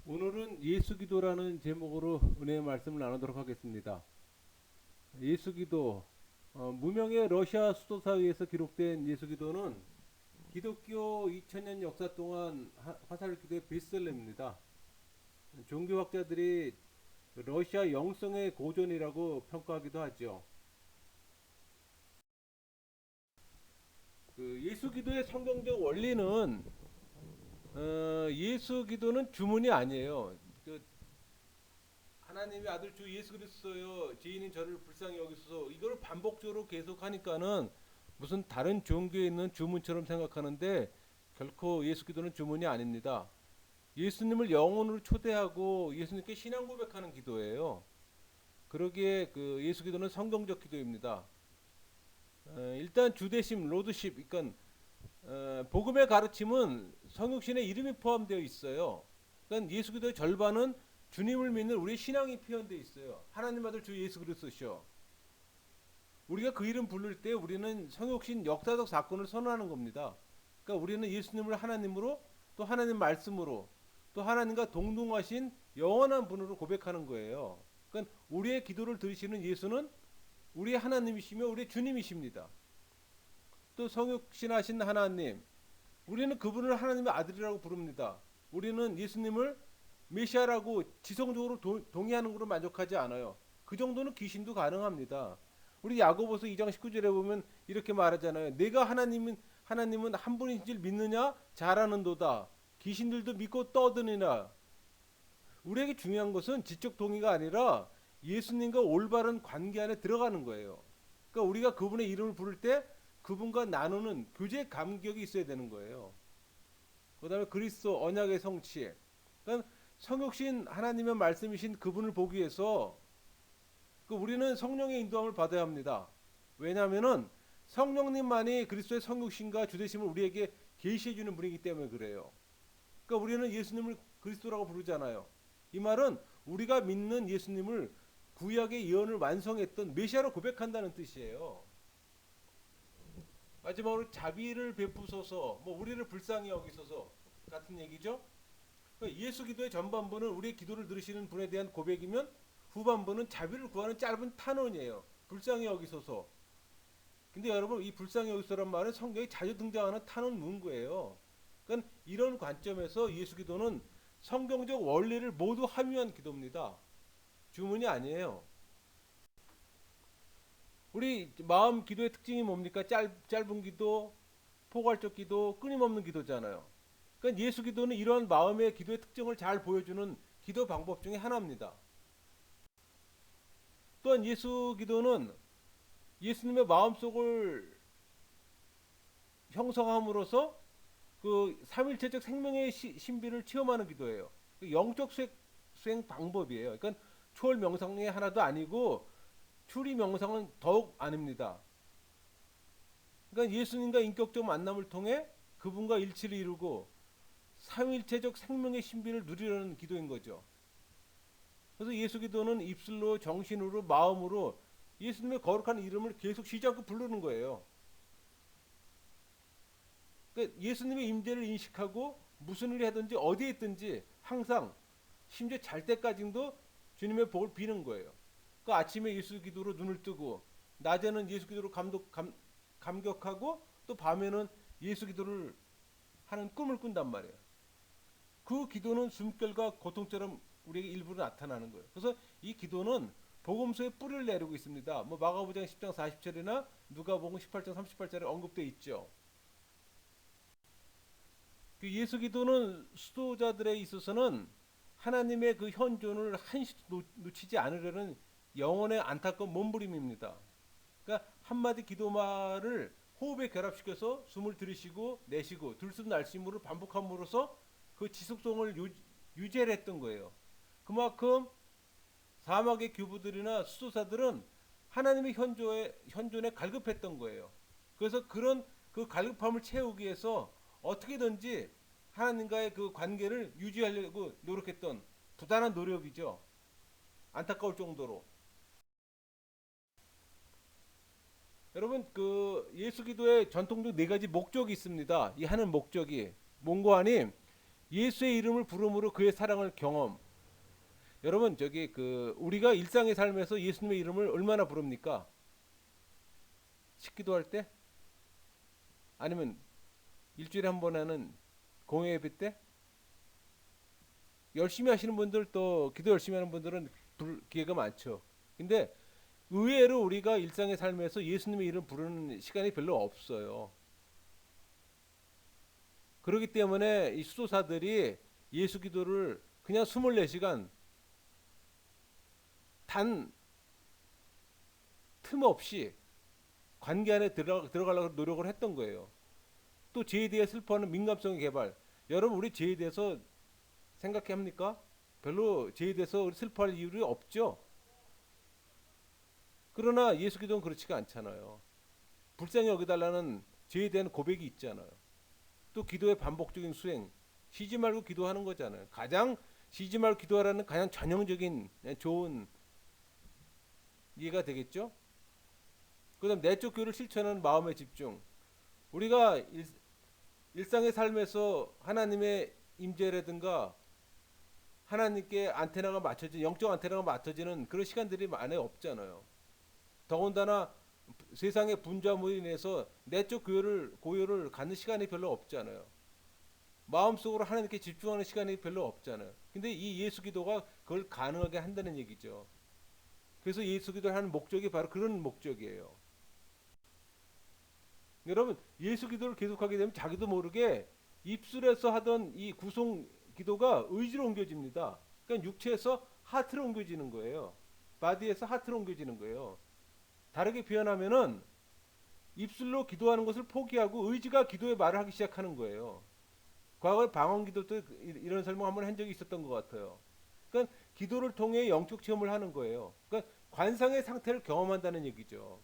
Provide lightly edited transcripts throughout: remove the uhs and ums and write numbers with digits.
오늘은 예수기도라는 제목으로 은혜의 말씀을 나누도록 하겠습니다. 예수기도, 무명의 러시아 수도사회에서 기록된 예수기도는 기독교 2000년 역사 동안 화살기도의 베스트셀러입니다. 종교학자들이 러시아 영성의 고전이라고 평가하기도 하죠. 그 예수기도의 성경적 원리는 예수기도는 주문이 아니에요. 하나님의 아들 주 예수 그리스도여 죄인인 저를 불쌍히 여기소서 이거를 반복적으로 계속 하니까는 무슨 다른 종교에 있는 주문처럼 생각하는데 결코 예수 기도는 주문이 아닙니다. 예수님을 영혼으로 초대하고 예수님께 신앙 고백하는 기도예요. 그러기에 그 예수 기도는 성경적 기도입니다. 일단 주대심 로드십 그러니까 복음의 가르침은 성육신의 이름이 포함되어 있어요. 그러니까 예수 기도의 절반은 주님을 믿는 우리의 신앙이 표현되어 있어요. 하나님 아들 주 예수 그리스도시요. 우리가 그 이름 부를 때 우리는 성육신 역사적 사건을 선언하는 겁니다. 그러니까 우리는 예수님을 하나님으로 또 하나님 말씀으로 또 하나님과 동등하신 영원한 분으로 고백하는 거예요. 그러니까 우리의 기도를 들으시는 예수는 우리의 하나님이시며 우리의 주님이십니다. 또 성육신하신 하나님, 우리는 그분을 하나님의 아들이라고 부릅니다. 우리는 예수님을 메시아라고 지성적으로 동의하는 것으로 만족하지 않아요. 그 정도는 귀신도 가능합니다. 우리 야고보서 2장 19절에 보면 이렇게 말하잖아요. 내가 하나님은 한 분인 줄 믿느냐? 잘하는도다. 귀신들도 믿고 떠드느냐. 우리에게 중요한 것은 지적 동의가 아니라 예수님과 올바른 관계 안에 들어가는 거예요. 그러니까 우리가 그분의 이름을 부를 때 그분과 나누는 교제 감격이 있어야 되는 거예요. 그다음에 그리스도 언약의 성취. 그러니까 성육신 하나님의 말씀이신 그분을 보기 위해서 우리는 성령의 인도함을 받아야 합니다. 왜냐하면은 성령님만이 그리스도의 성육신과 주되심을 우리에게 계시해 주는 분이기 때문에 그래요. 그러니까 우리는 예수님을 그리스도라고 부르잖아요. 이 말은 우리가 믿는 예수님을 구약의 예언을 완성했던 메시아로 고백한다는 뜻이에요. 마지막으로 자비를 베푸소서, 우리를 불쌍히 여기소서 같은 얘기죠. 그러니까 예수 기도의 전반부는 우리의 기도를 들으시는 분에 대한 고백이면 후반부는 자비를 구하는 짧은 탄원이에요. 불쌍히 여기소서. 근데 여러분 이 불쌍히 여기소란 말은 성경에 자주 등장하는 탄원 문구예요. 그러니까 이런 관점에서 예수 기도는 성경적 원리를 모두 함유한 기도입니다. 주문이 아니에요. 우리 마음 기도의 특징이 뭡니까? 짧은 기도, 포괄적 기도, 끊임없는 기도잖아요. 그러니까 예수 기도는 이러한 마음의 기도의 특징을 잘 보여주는 기도 방법 중에 하나입니다. 또한 예수 기도는 예수님의 마음속을 형성함으로써 그 삼일체적 생명의 신비를 체험하는 기도예요. 영적 수행 방법이에요. 그러니까 초월 명상의 하나도 아니고 추리 명상은 더욱 아닙니다. 그러니까 예수님과 인격적 만남을 통해 그분과 일치를 이루고 삼일체적 생명의 신비를 누리려는 기도인 거죠. 그래서 예수 기도는 입술로 정신으로 마음으로 예수님의 거룩한 이름을 계속 쉬지 않고 부르는 거예요. 그러니까 예수님의 임재를 인식하고 무슨 일을 하든지 어디에 있든지 항상 심지어 잘 때까지도 주님의 복을 비는 거예요. 그 아침에 예수 기도로 눈을 뜨고 낮에는 예수 기도로 감격하고 또 밤에는 예수 기도를 하는 꿈을 꾼단 말이에요. 그 기도는 숨결과 고통처럼 우리에게 일부러 나타나는 거예요. 그래서 이 기도는 복음서에 뿌리를 내리고 있습니다. 마가복음 10장 40절이나 누가복음 18장 38절에 언급되어 있죠. 그 예수 기도는 수도자들에 있어서는 하나님의 그 현존을 한시도 놓치지 않으려는 영혼의 안타까운 몸부림입니다. 그러니까 한마디 기도말을 호흡에 결합시켜서 숨을 들이쉬고 내쉬고 들숨 날숨으로 반복함으로써 그 지속성을 유지를 했던 거예요. 그만큼 사막의 교부들이나 수도사들은 하나님의 현존에 갈급했던 거예요. 그래서 그런 그 갈급함을 채우기 위해서 어떻게든지 하나님과의 그 관계를 유지하려고 노력했던 부단한 노력이죠. 안타까울 정도로. 여러분 그 예수 기도의 전통적 네 가지 목적이 있습니다. 이 하는 목적이 뭔고 하니 예수의 이름을 부름으로 그의 사랑을 경험. 여러분 저기 우리가 일상의 삶에서 예수님의 이름을 얼마나 부릅니까? 식기도할 때? 아니면 일주일에 한 번 하는 공회 예배 때? 열심히 하시는 분들 또 기도 열심히 하는 분들은 기회가 많죠. 근데 의외로 우리가 일상의 삶에서 예수님의 이름 부르는 시간이 별로 없어요. 그렇기 때문에 이 수도사들이 예수 기도를 그냥 24시간 단 틈 없이 관계 안에 들어가려고 노력을 했던 거예요. 또 죄에 대해 슬퍼하는 민감성의 개발. 여러분 우리 죄에 대해서 생각해 합니까? 별로 죄에 대해서 슬퍼할 이유가 없죠. 그러나 예수 기도는 그렇지가 않잖아요. 불쌍히 여기달라는 죄에 대한 고백이 있잖아요. 또 기도의 반복적인 수행, 쉬지 말고 기도하는 거잖아요. 가장 쉬지 말고 기도하라는 가장 전형적인 좋은 이해가 되겠죠? 그다음 내적 교를 실천하는 마음의 집중. 우리가 일상의 삶에서 하나님의 임재라든가 하나님께 안테나가 맞춰지 영적 안테나가 맞춰지는 그런 시간들이 많이 없잖아요. 더군다나 세상의 분주함으로 인해서 내적 고요를 갖는 시간이 별로 없잖아요. 마음속으로 하나님께 집중하는 시간이 별로 없잖아요. 근데 이 예수 기도가 그걸 가능하게 한다는 얘기죠. 그래서 예수 기도를 하는 목적이 바로 그런 목적이에요. 여러분 예수 기도를 계속하게 되면 자기도 모르게 입술에서 하던 이 구송 기도가 의지로 옮겨집니다. 그러니까 육체에서 하트로 옮겨지는 거예요. 바디에서 하트로 옮겨지는 거예요. 다르게 표현하면은 입술로 기도하는 것을 포기하고 의지가 기도의 말을 하기 시작하는 거예요. 과거에 방언 기도 때 이런 설명 한번 한 적이 있었던 것 같아요. 그러니까 기도를 통해 영적 체험을 하는 거예요. 그러니까 관상의 상태를 경험한다는 얘기죠.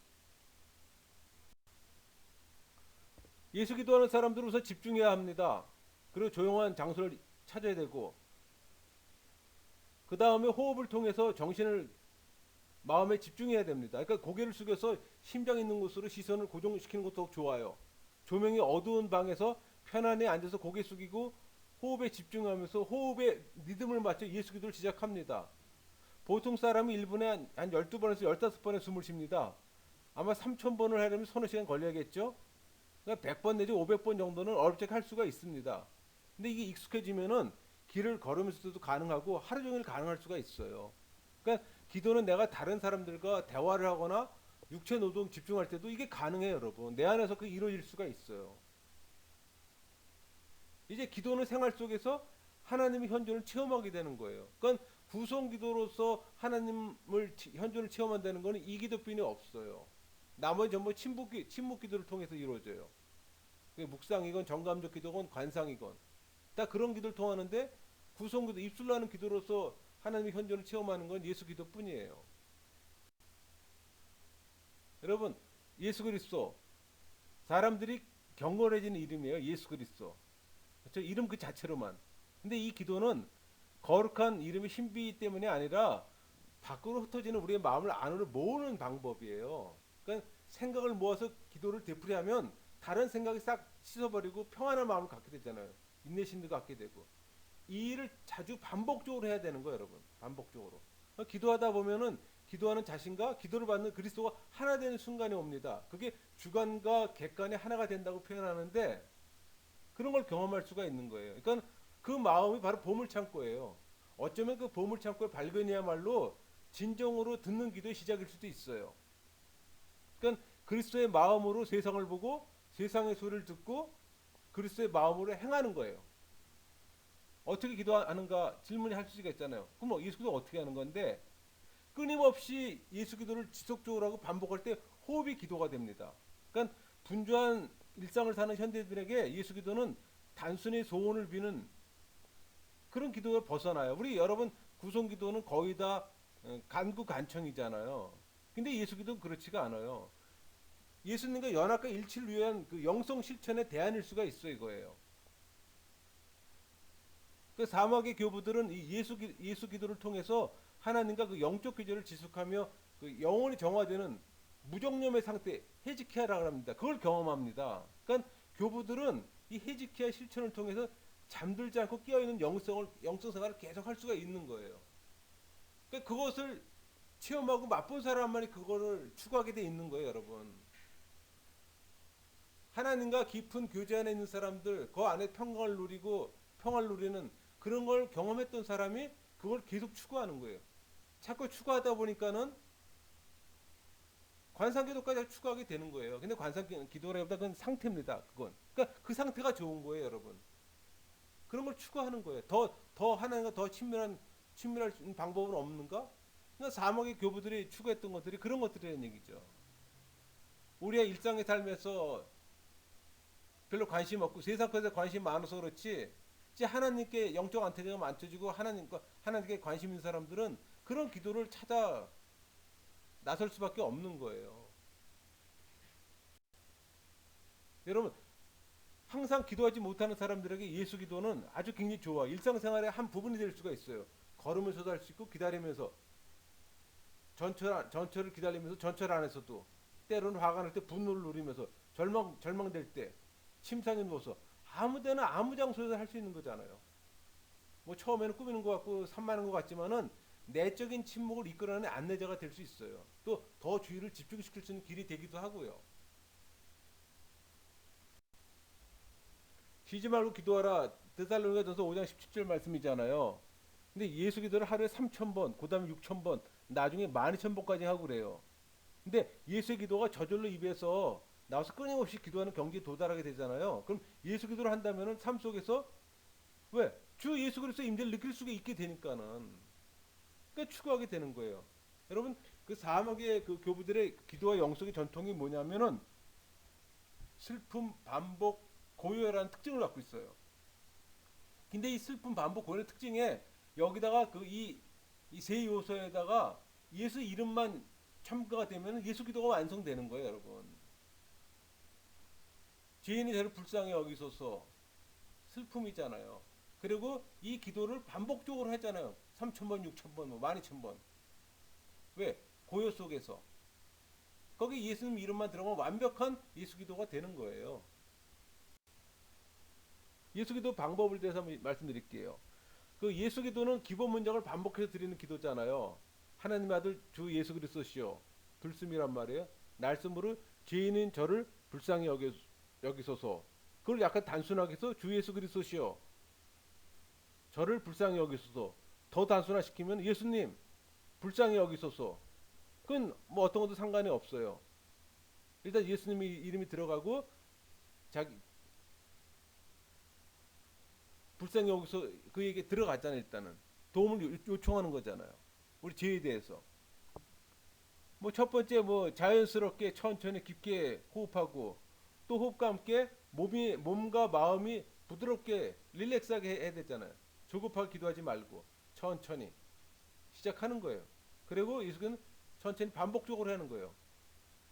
예수 기도하는 사람들은 우선 집중해야 합니다. 그리고 조용한 장소를 찾아야 되고 그 다음에 호흡을 통해서 정신을 마음에 집중해야 됩니다. 그러니까 고개를 숙여서 심장 있는 곳으로 시선을 고정시키는 것도 좋아요. 조명이 어두운 방에서 편안히 앉아서 고개 숙이고 호흡에 집중하면서 호흡의 리듬을 맞춰 예수 기도를 시작합니다. 보통 사람이 1분에 한 12번에서 15번의 숨을 쉽니다. 아마 3,000번을 하려면 서너 시간 걸려야겠죠? 그러니까 100번 내지 500번 정도는 어렵게 할 수가 있습니다. 근데 이게 익숙해지면은 길을 걸으면서도 가능하고 하루 종일 가능할 수가 있어요. 그러니까 기도는 내가 다른 사람들과 대화를 하거나 육체 노동 집중할 때도 이게 가능해요, 여러분. 내 안에서 그 이루어질 수가 있어요. 이제 기도는 생활 속에서 하나님의 현존을 체험하게 되는 거예요. 그러니까 구성 기도로서 하나님을 현존을 체험한다는 것은 이 기도뿐이 없어요. 나머지 전부 침묵 기도를 통해서 이루어져요. 묵상이건 정감적 기도건 관상이건 다 그런 기도를 통하는데 구성 기도 입술로 하는 기도로서 하나님의 현존을 체험하는 건 예수 기도뿐이에요. 여러분 예수 그리스도 사람들이 경건해지는 이름이에요. 예수 그리스도. 그렇죠? 이름 그 자체로만. 근데 이 기도는 거룩한 이름의 신비 때문에 아니라 밖으로 흩어지는 우리의 마음을 안으로 모으는 방법이에요. 그러니까 생각을 모아서 기도를 되풀이하면 다른 생각이 싹 씻어버리고 평안한 마음을 갖게 되잖아요. 인내심도 갖게 되고. 이 일을 자주 반복적으로 해야 되는 거예요, 여러분. 반복적으로. 기도하다 보면은 기도하는 자신과 기도를 받는 그리스도가 하나 되는 순간이 옵니다. 그게 주관과 객관이 하나가 된다고 표현하는데 그런 걸 경험할 수가 있는 거예요. 그러니까 그 마음이 바로 보물창고예요. 어쩌면 그 보물창고의 발견이야말로 진정으로 듣는 기도의 시작일 수도 있어요. 그러니까 그리스도의 마음으로 세상을 보고 세상의 소리를 듣고 그리스도의 마음으로 행하는 거예요. 어떻게 기도하는가 질문이 할 수가 있잖아요. 그럼 예수 기도 어떻게 하는 건데 끊임없이 예수 기도를 지속적으로 하고 반복할 때 호흡이 기도가 됩니다. 그러니까 분주한 일상을 사는 현대인들에게 예수 기도는 단순히 소원을 비는 그런 기도를 벗어나요. 우리 여러분 구송 기도는 거의 다 간구간청이잖아요. 근데 예수 기도는 그렇지가 않아요. 예수님과 연합과 일치를 위한 그 영성 실천의 대안일 수가 있어 이거예요. 그 사막의 교부들은 이 예수 기도를 통해서 하나님과 그 영적 교제를 지속하며 그 영혼이 정화되는 무정념의 상태 헤지키아라고 합니다. 그걸 경험합니다. 그러니까 교부들은 이 헤지키아 실천을 통해서 잠들지 않고 깨어 있는 영성 생활을 계속 할 수가 있는 거예요. 그러니까 그것을 체험하고 맛본 사람만이 그거를 추구하게 돼 있는 거예요, 여러분. 하나님과 깊은 교제 안에 있는 사람들, 그 안에 평강을 누리고 평화를 누리는 그런 걸 경험했던 사람이 그걸 계속 추구하는 거예요. 자꾸 추구하다 보니까는 관상기도까지 추구하게 되는 거예요. 근데 관상기도라기보다 그건 상태입니다. 그건. 그러니까 그 상태가 좋은 거예요, 여러분. 그런 걸 추구하는 거예요. 더 하나님과 더 친밀할 수 있는 방법은 없는가? 그러니까 사막의 교부들이 추구했던 것들이 그런 것들이라는 얘기죠. 우리의 일상의 삶에서 별로 관심 없고 세상 것에 관심이 많아서 그렇지, 이제 하나님께 영적 안테나가 만져지고 하나님께 관심 있는 사람들은 그런 기도를 찾아 나설 수밖에 없는 거예요. 여러분, 항상 기도하지 못하는 사람들에게 예수 기도는 아주 굉장히 좋아. 일상생활의 한 부분이 될 수가 있어요. 걸으면서도 할 수 있고 기다리면서 전철을 기다리면서 전철 안에서도 때로는 화가 날 때 분노를 누리면서 절망될 때 침상에 누워서 아무데나 아무 장소에서 할 수 있는 거잖아요. 뭐 처음에는 꾸미는 것 같고 산만한 것 같지만은 내적인 침묵을 이끌어내는 안내자가 될 수 있어요. 또 더 주의를 집중시킬 수 있는 길이 되기도 하고요. 쉬지 말고 기도하라. 데살로니가전서 5장 17절 말씀이잖아요. 근데 예수 기도를 하루에 3,000번, 그다음에 6,000번, 나중에 12,000번까지 하고 그래요. 근데 예수의 기도가 저절로 입에서 나와서 끊임없이 기도하는 경지에 도달하게 되잖아요. 그럼 예수 기도를 한다면은 삶 속에서 왜? 주 예수 그리스도의 임재를 느낄 수가 있게 되니까는 그러니까 추구하게 되는 거예요. 여러분, 그 사막의 그 교부들의 기도와 영성의 전통이 뭐냐면은 슬픔, 반복, 고요라는 특징을 갖고 있어요. 근데 이 슬픔, 반복, 고요의 특징에 여기다가 그 이 세 요소에다가 예수 이름만 첨가가 되면 예수 기도가 완성되는 거예요, 여러분. 죄인이 저를 불쌍히 여기소서, 슬픔이잖아요. 그리고 이 기도를 반복적으로 하잖아요. 3,000번, 6,000번, 뭐 12,000번. 왜? 고요 속에서. 거기 예수님 이름만 들어가면 완벽한 예수 기도가 되는 거예요. 예수 기도 방법을 대해서 말씀드릴게요. 그 예수 기도는 기본 문장을 반복해서 드리는 기도잖아요. 하나님의 아들 주 예수 그리스도시요. 불씀이란 말이에요. 날씀으로 죄인인 저를 불쌍히 여기소서. 그걸 약간 단순하게 해서 주 예수 그리스도시요. 저를 불쌍히 여기소서. 더 단순화시키면 예수님 불쌍히 여기소서. 그건 뭐 어떤 것도 상관이 없어요. 일단 예수님의 이름이 들어가고 자기 불쌍히 여기서 그에게 들어갔잖아요. 일단은 도움을 요청하는 거잖아요. 우리 죄에 대해서. 뭐 첫 번째 뭐 자연스럽게 천천히 깊게 호흡하고 또 호흡과 함께 몸과 마음이 부드럽게 릴렉스하게 해야 되잖아요. 조급하게 기도하지 말고 천천히 시작하는 거예요. 그리고 이것은 천천히 반복적으로 하는 거예요.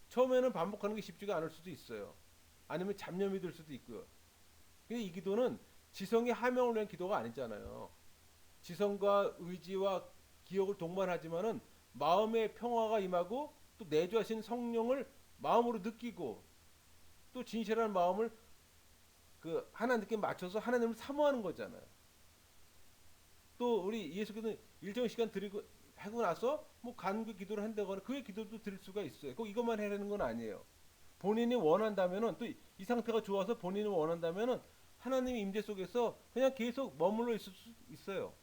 처음에는 반복하는 게 쉽지가 않을 수도 있어요. 아니면 잡념이 들 수도 있고요. 근데 이 기도는 지성의 하명을 위한 기도가 아니잖아요. 지성과 의지와 기억을 동반하지만은 마음의 평화가 임하고 또 내주하신 성령을 마음으로 느끼고 또 진실한 마음을 그 하나님께 맞춰서 하나님을 사모하는 거잖아요. 또 우리 예수께서 일정 시간 드리고 하고 나서 뭐 간구 기도를 한다거나 그의 기도도 드릴 수가 있어요. 꼭 이것만 해라는 건 아니에요. 본인이 원한다면은 또 이 상태가 좋아서 본인이 원한다면은 하나님의 임재 속에서 그냥 계속 머물러 있을 수 있어요.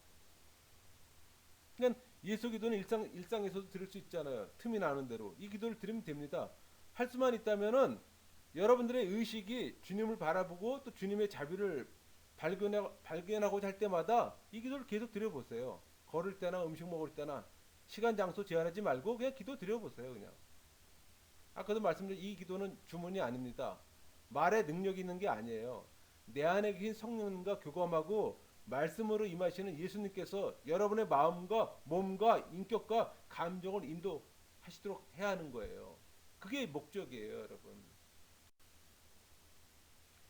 그러니까 예수 기도는 일상에서도 드릴 수 있잖아요. 틈이 나는 대로 이 기도를 드리면 됩니다. 할 수만 있다면은 여러분들의 의식이 주님을 바라보고 또 주님의 자비를 발견하고자 할 때마다 이 기도를 계속 드려보세요. 걸을 때나 음식 먹을 때나 시간 장소 제한하지 말고 그냥 기도 드려보세요. 그냥 아까도 말씀드린 이 기도는 주문이 아닙니다. 말에 능력이 있는 게 아니에요. 내 안에 계신 성령님과 교감하고 말씀으로 임하시는 예수님께서 여러분의 마음과 몸과 인격과 감정을 인도하시도록 해야 하는 거예요. 그게 목적이에요, 여러분.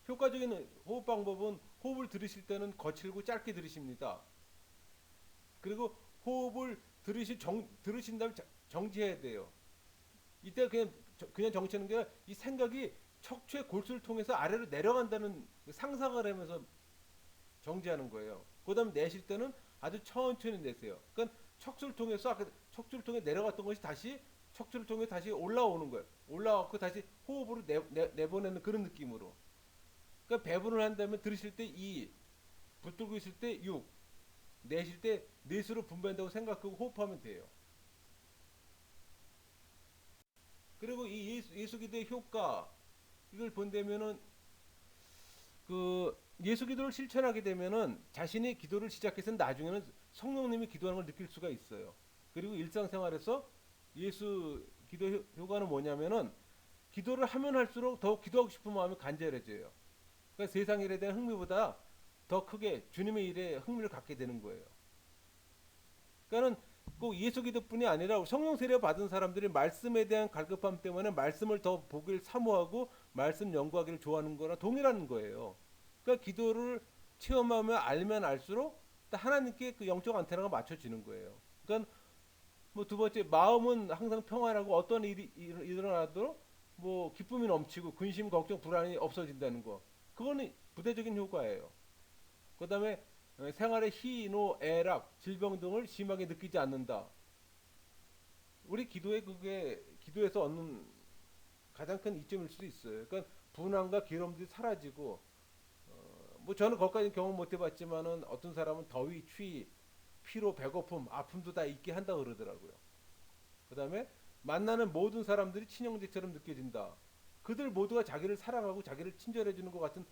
효과적인 호흡 방법은 호흡을 들으실 때는 거칠고 짧게 들으십니다. 그리고 호흡을 들으신 다음에 정지해야 돼요. 이때 그냥 정치하는 게 아니라 이 생각이 척추의 골수를 통해서 아래로 내려간다는 상상을 하면서 정지하는 거예요. 그다음 내쉴 때는 아주 천천히 내세요. 그러니까 척추를 통해서 아까 척추를 통해 내려갔던 것이 다시 척추를 통해 다시 올라오는 거예요. 올라왔고 다시 호흡으로 내보내는 그런 느낌으로. 그러니까 배분을 한다면 들으실 때 2, 붙들고 있을 때 6, 내쉴 때 넷으로 분배한다고 생각하고 호흡하면 돼요. 그리고 이 예수기도의 효과 이걸 본다면은 그 예수기도를 실천하게 되면은 자신이 기도를 시작해서 나중에는 성령님이 기도하는 걸 느낄 수가 있어요. 그리고 일상생활에서 예수 기도 효과는 뭐냐면은 기도를 하면 할수록 더 기도하고 싶은 마음이 간절해져요. 그러니까 세상 일에 대한 흥미보다 더 크게 주님의 일에 흥미를 갖게 되는 거예요. 그러니까는 꼭 예수 기도뿐이 아니라 성령 세례 받은 사람들이 말씀에 대한 갈급함 때문에 말씀을 더 보길 사모하고 말씀 연구하기를 좋아하는 거나 동일한 거예요. 그러니까 기도를 체험하며 알면 알수록 하나님께 그 영적 안테나가 맞춰지는 거예요. 그러니까 뭐 두 번째 마음은 항상 평안하고 어떤 일이 일어나도 뭐 기쁨이 넘치고 근심 걱정 불안이 없어진다는 거. 그거는 부대적인 효과예요. 그다음에 생활의 희노 애락 질병 등을 심하게 느끼지 않는다. 우리 기도에 그게 기도에서 얻는 가장 큰 이점일 수도 있어요. 그러니까 분함과 괴로움들이 사라지고 뭐 저는 거기까지 경험 못 해봤지만은 어떤 사람은 더위, 추위, 피로, 배고픔, 아픔도 다 있게 한다 그러더라고요. 그다음에 만나는 모든 사람들이 친형제처럼 느껴진다. 그들 모두가 자기를 사랑하고 자기를 친절해 주는 것 같은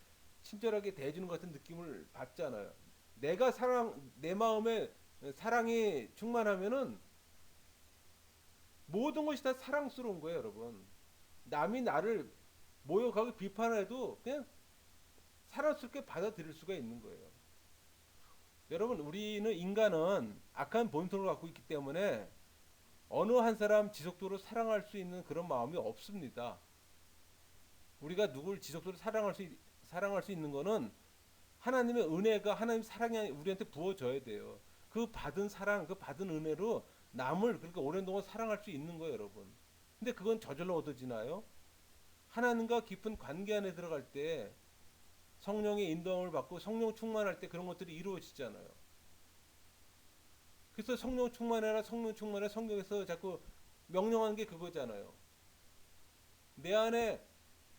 친절하게 대해주는 것 같은 느낌을 받잖아요. 내가 내 마음에 사랑이 충만하면은 모든 것이 다 사랑스러운 거예요, 여러분. 남이 나를 모욕하고 비판해도 그냥 사랑스럽게 받아들일 수가 있는 거예요. 여러분, 우리는 인간은 악한 본성을 갖고 있기 때문에 어느 한 사람 지속적으로 사랑할 수 있는 그런 마음이 없습니다. 우리가 누굴 지속적으로 사랑할 수 있는 거는 하나님의 은혜가 하나님 사랑이 우리한테 부어져야 돼요. 그 받은 사랑, 그 받은 은혜로 남을 그렇게 오랜 동안 사랑할 수 있는 거예요, 여러분. 근데 그건 저절로 얻어지나요? 하나님과 깊은 관계 안에 들어갈 때 성령의 인도함을 받고 성령 충만할 때 그런 것들이 이루어지잖아요. 그래서 성령 충만해라, 성령 충만해 성경에서 자꾸 명령하는 게 그거잖아요. 내 안에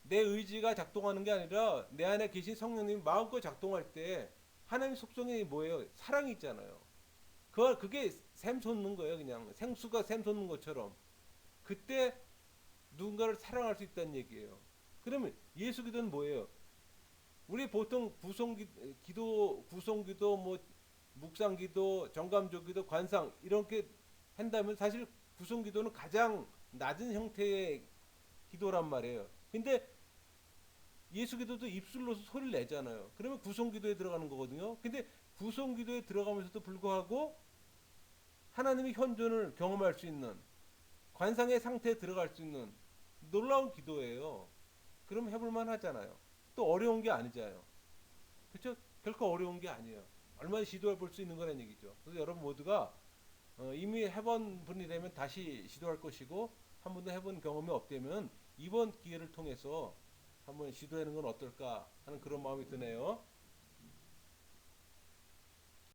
내 의지가 작동하는 게 아니라 내 안에 계신 성령님이 마음껏 작동할 때 하나님의 속성이 뭐예요? 사랑이 있잖아요. 그게 샘 솟는 거예요. 그냥 생수가 샘 솟는 것처럼. 그때 누군가를 사랑할 수 있다는 얘기예요. 그러면 예수 기도는 뭐예요? 우리 보통 구성기도, 뭐 묵상기도, 정감조기도, 관상 이렇게 한다면 사실 구성기도는 가장 낮은 형태의 기도란 말이에요. 근데 예수기도도 입술로서 소리를 내잖아요. 그러면 구성기도에 들어가는 거거든요. 근데 구성기도에 들어가면서도 불구하고 하나님의 현존을 경험할 수 있는 관상의 상태에 들어갈 수 있는 놀라운 기도예요. 그럼 해볼만 하잖아요. 또 어려운 게 아니잖아요. 그렇죠? 결코 어려운 게 아니에요. 얼마나 시도해 볼 수 있는 거라는 얘기죠. 그래서 여러분 모두가 이미 해본 분이 되면 다시 시도할 것이고 한 번도 해본 경험이 없다면 이번 기회를 통해서 한번 시도하는 건 어떨까 하는 그런 마음이 드네요.